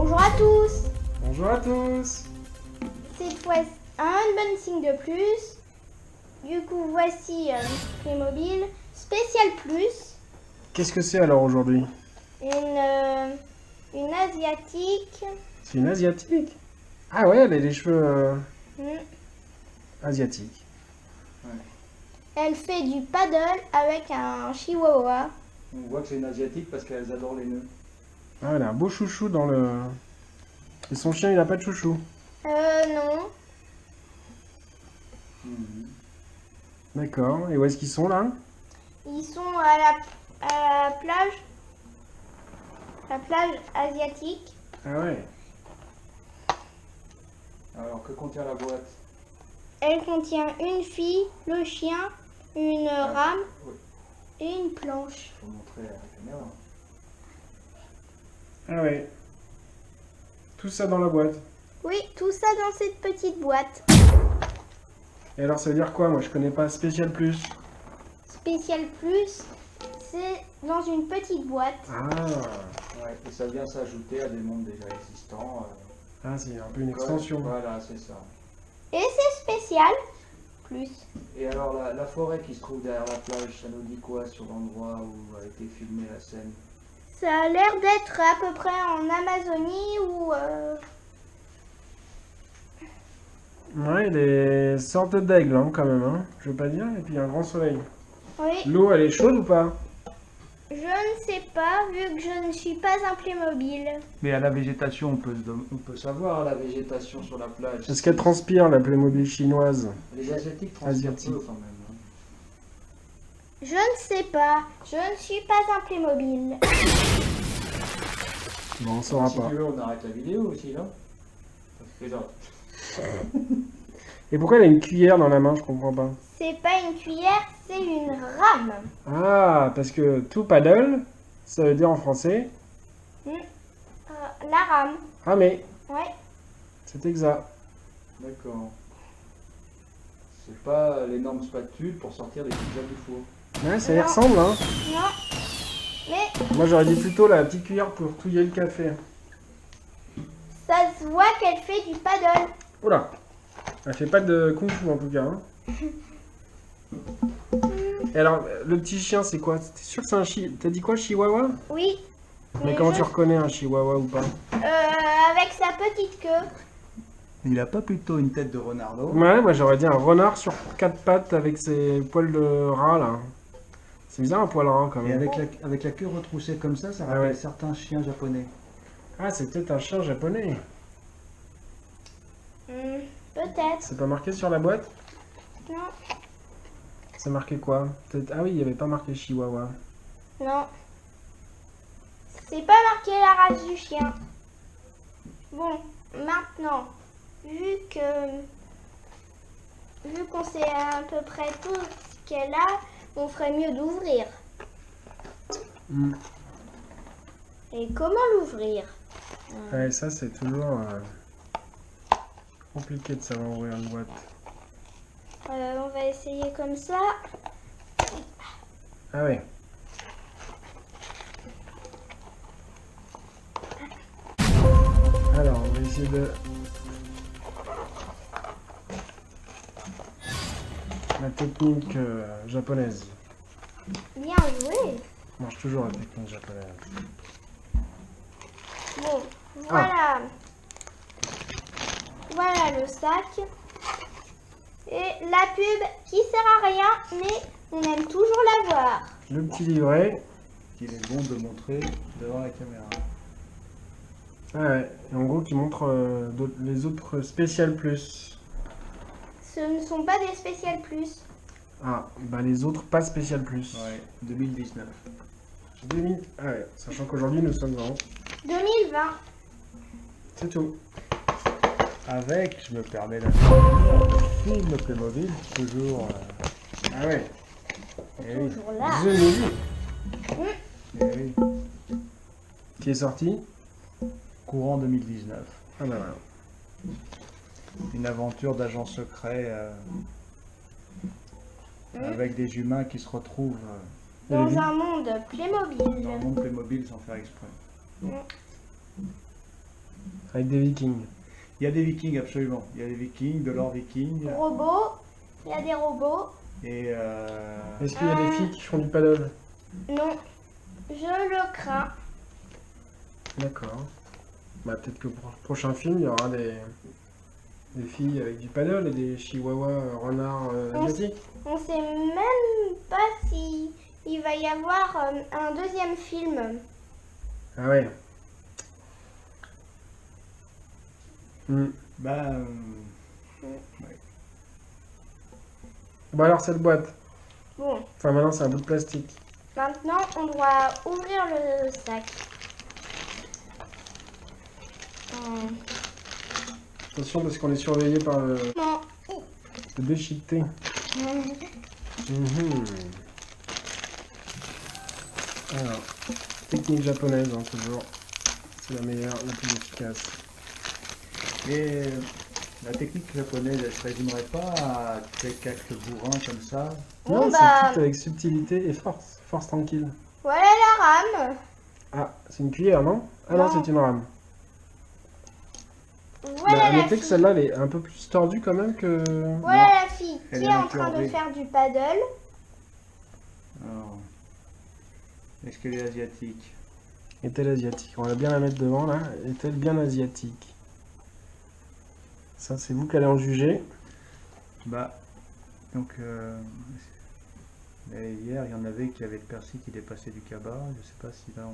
Bonjour à tous. Bonjour à tous. Cette fois, un unboxing de plus. Du coup, voici Playmobil spécial plus. Qu'est-ce que c'est alors aujourd'hui? Une asiatique. C'est une asiatique? Ah ouais, elle a les cheveux Mm. asiatiques. Elle fait du paddle avec un chihuahua. On voit que c'est une asiatique parce qu'elles adorent les nœuds. Ah, elle a un beau chouchou dans le... Et son chien, il a pas de chouchou. Non. D'accord. Et où est-ce qu'ils sont là? Ils sont à la plage. La plage asiatique. Ah ouais. Alors, que contient la boîte? Elle contient une fille, le chien, une rame Oui, et une planche. il faut montrer à la caméra. Ah ouais. Tout ça dans la boîte. Oui, tout ça dans cette petite boîte. Et alors ça veut dire quoi? Moi je connais pas Spécial Plus. Spécial plus, c'est dans une petite boîte. Ah. Ouais, et ça vient s'ajouter à des mondes déjà existants. Ah, c'est un peu une Comme- extension. Voilà, c'est ça. Et c'est spécial plus. Et alors, la forêt qui se trouve derrière la plage, ça nous dit quoi sur l'endroit où a été filmée la scène? Ça a l'air d'être à peu près en Amazonie ou... Ouais, des sortes d'aigles hein, quand même, hein. Je veux pas dire. Et puis un grand soleil. Oui, L'eau, elle est chaude ou pas? je ne sais pas vu que je ne suis pas un Playmobil. Mais à la végétation, on peut savoir la végétation sur la plage. Est-ce qu'elle transpire la Playmobil chinoise? Les asiatiques transpirent Asiatiques. peu quand même. Hein. Je ne sais pas, je ne suis pas un Playmobil. Bon, on saura Si pas. tu veux, on arrête la vidéo aussi, là. Parce que là, Et pourquoi elle a une cuillère dans la main? Je comprends pas. C'est pas une cuillère, c'est une rame. Ah, parce que tout paddle, ça veut dire en français La rame, ramer. ouais. C'est exact. D'accord. C'est pas l'énorme spatule pour sortir des pizzas du four. Ouais, ça y Non. ressemble, hein. Non, mais Moi, j'aurais dit plutôt la petite cuillère pour touiller le café. ça se voit qu'elle fait du paddle. Oula. Elle fait pas de kung-fu en tout cas. Hein. Et alors, le petit chien, c'est quoi? T'es sûr que c'est un T'as dit quoi, chihuahua? Oui. Mais comment je- tu reconnais un chihuahua ou pas? Avec sa petite queue. Il a pas plutôt une tête de renardeau? Ouais, moi j'aurais dit un renard sur quatre pattes avec ses poils de rat là. C'est bizarre un poil rat quand Et même. avec la queue retroussée comme ça Ah rappelle ouais. certains chiens japonais. Ah, c'est peut-être un chien japonais. Peut-être. C'est pas marqué sur la boîte? Non. C'est marqué quoi? Ah oui, il n'y avait pas marqué chihuahua. Non. C'est pas marqué la race du chien. Bon, maintenant, vu qu'on sait à peu près tout ce qu'elle a, on ferait mieux d'ouvrir. Hmm. Et comment l'ouvrir? Ouais, ça c'est toujours compliqué de savoir ouvrir une boîte. On va essayer comme ça. Ah ouais. Alors, on va essayer de... La technique japonaise. Bien joué. On marche toujours la technique japonaise. Bon, voilà. Voilà le sac. Et la pub qui sert à rien, mais on aime toujours la voir. Le petit livret. Qu'il est bon de montrer devant la caméra. Ah ouais. Et en gros, qui montre les autres spécial plus. Ce ne sont pas des spéciales plus. Ah, bah les autres pas spécial plus. Ouais, 2019. 2000. Ah ouais, sachant qu'aujourd'hui nous sommes en... 2020. C'est tout. Avec, je me permets la le film Playmobil, toujours. Ah ouais. Eh oui. Toujours là. The Movie. Eh oui. Qui est sorti. Courant 2019. Ah bah voilà. Une aventure d'agent secret avec des humains qui se retrouvent Dans Et le un monde Playmobil. dans le monde Playmobil sans faire exprès. Avec des vikings. Il y a des vikings, absolument. Il y a des vikings, de l'or viking. Robots. Il y a des robots. Et Est-ce qu'il y a des filles qui font du paddle? Non. Je le crains. D'accord. Bah, peut-être que pour le prochain film, il y aura des filles avec du paddle et des chihuahuas renards asiatiques. On sait même pas si il va y avoir un deuxième film. Ah ouais. Hmm. bah, Bon alors cette boîte. Bon, Enfin maintenant c'est un bout de plastique. maintenant on doit ouvrir le sac. Attention parce qu'on est surveillé par le Non. déchiqueté. Mhm. Alors, technique japonaise hein, toujours. C'est la meilleure, la plus efficace. et la technique japonaise, elle se résumerait pas à tuer quelques bourrins comme ça? Bon Non, bah, c'est tout avec subtilité et force. Force tranquille. voilà la rame. Ah, c'est une cuillère, non? Ah non, Non. c'est une rame. Voilà Bah, à la noter que fille. celle-là, elle est un peu plus tordue quand même que... Voilà la fille Elle qui est est en train de incurvée. faire du paddle. Alors, est-ce qu'elle est asiatique? Est-elle asiatique? On va bien la mettre devant, là. Est-elle bien asiatique? Ça, c'est vous qui allez en juger. Bah, donc, hier, il y en avait qui avaient le persil qui dépassait du cabas. Je sais pas si là,